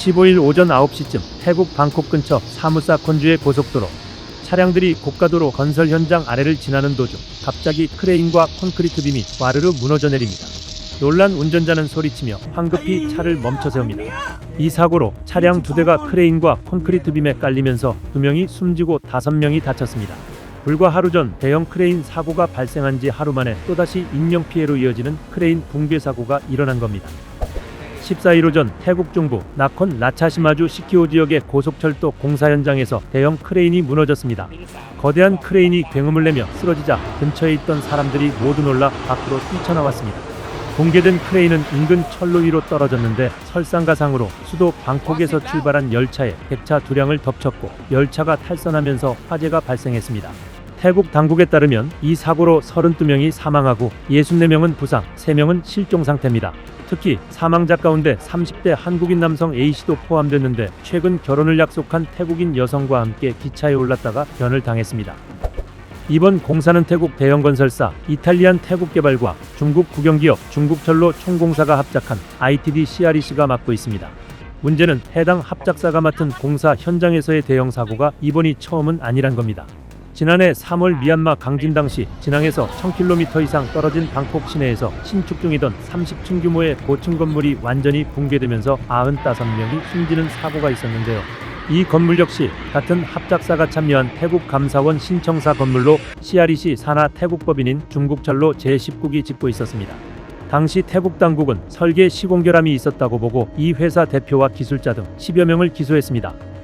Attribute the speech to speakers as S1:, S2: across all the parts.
S1: 15일 오전 9시쯤 태국 방콕 근처 사무사콘주의 고속도로 차량들이 고가도로 건설 현장 아래를 지나는 도중 갑자기 크레인과 콘크리트 빔이 와르르 무너져 내립니다. 놀란 운전자는 소리치며 황급히 차를 멈춰 세웁니다. 이 사고로 차량 2대가 크레인과 콘크리트 빔에 깔리면서 2명이 숨지고 5명이 다쳤습니다. 불과 하루 전 대형 크레인 사고가 발생한 지 하루 만에 또다시 인명피해로 이어지는 크레인 붕괴 사고가 일어난 겁니다. 14일 오전 태국 중부 나콘 라차시마주 시키오 지역의 고속철도 공사 현장에서 대형 크레인이 무너졌습니다. 거대한 크레인이 굉음을 내며 쓰러지자 근처에 있던 사람들이 모두 놀라 밖으로 뛰쳐나왔습니다. 붕괴된 크레인은 인근 철로 위로 떨어졌는데 설상가상으로 수도 방콕에서 출발한 열차에 객차 2량을 덮쳤고 열차가 탈선하면서 화재가 발생했습니다. 태국 당국에 따르면 이 사고로 32명이 사망하고 64명은 부상, 3명은 실종 상태입니다. 특히 사망자 가운데 30대 한국인 남성 A씨도 포함됐는데 최근 결혼을 약속한 태국인 여성과 함께 기차에 올랐다가 변을 당했습니다. 이번 공사는 태국 대형 건설사 이탈리안 태국개발과 중국 국영기업 중국철로 총공사가 합작한 ITD CREC가 맡고 있습니다. 문제는 해당 합작사가 맡은 공사 현장에서의 대형 사고가 이번이 처음은 아니란 겁니다. 지난해 3월 미얀마 강진 당시 진앙에서 1000km 이상 떨어진 방콕 시내에서 신축 중이던 30층 규모의 고층 건물이 완전히 붕괴되면서 95명이 숨지는 사고가 있었는데요. 이 건물 역시 같은 합작사가 참여한 태국 감사원 신청사 건물로 CREC 산하 태국법인인 중국철로 제19기 짓고 있었습니다. 당시 태국 당국은 설계 시공결함이 있었다고 보고 이 회사 대표와 기술자 등 10여 명을 기소했습니다.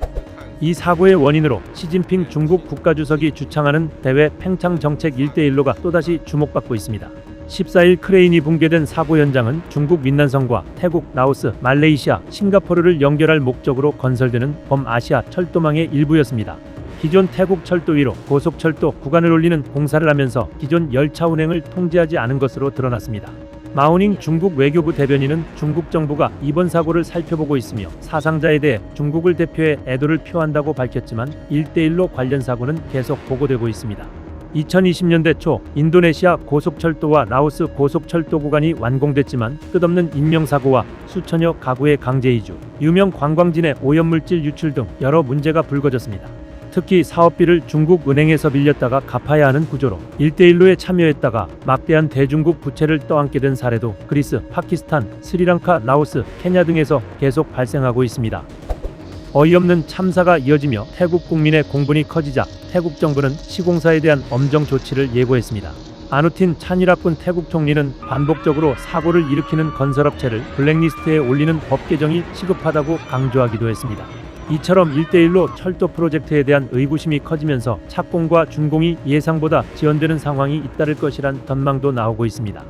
S1: 이 사고의 원인으로 시진핑 중국 국가주석이 주창하는 대외 팽창 정책 1대1로가 또다시 주목받고 있습니다. 14일 크레인이 붕괴된 사고 현장은 중국 민난성과 태국, 라오스, 말레이시아, 싱가포르를 연결할 목적으로 건설되는 범아시아 철도망의 일부였습니다. 기존 태국 철도 위로 고속철도 구간을 올리는 공사를 하면서 기존 열차 운행을 통제하지 않은 것으로 드러났습니다. 마오닝 중국 외교부 대변인은 중국 정부가 이번 사고를 살펴보고 있으며 사상자에 대해 중국을 대표해 애도를 표한다고 밝혔지만 1대1로 관련 사고는 계속 보고되고 있습니다. 2020년대 초 인도네시아 고속철도와 라오스 고속철도 구간이 완공됐지만 끝없는 인명사고와 수천여 가구의 강제 이주, 유명 관광진의 오염물질 유출 등 여러 문제가 불거졌습니다. 특히 사업비를 중국 은행에서 빌렸다가 갚아야 하는 구조로 1대1로에 참여했다가 막대한 대중국 부채를 떠안게 된 사례도 그리스, 파키스탄, 스리랑카, 라오스, 케냐 등에서 계속 발생하고 있습니다. 어이없는 참사가 이어지며 태국 국민의 공분이 커지자 태국 정부는 시공사에 대한 엄정 조치를 예고했습니다. 아누틴 찬이라군 태국 총리는 반복적으로 사고를 일으키는 건설업체를 블랙리스트에 올리는 법 개정이 시급하다고 강조하기도 했습니다. 이처럼 1대1로 철도 프로젝트에 대한 의구심이 커지면서 착공과 준공이 예상보다 지연되는 상황이 잇따를 것이란 전망도 나오고 있습니다.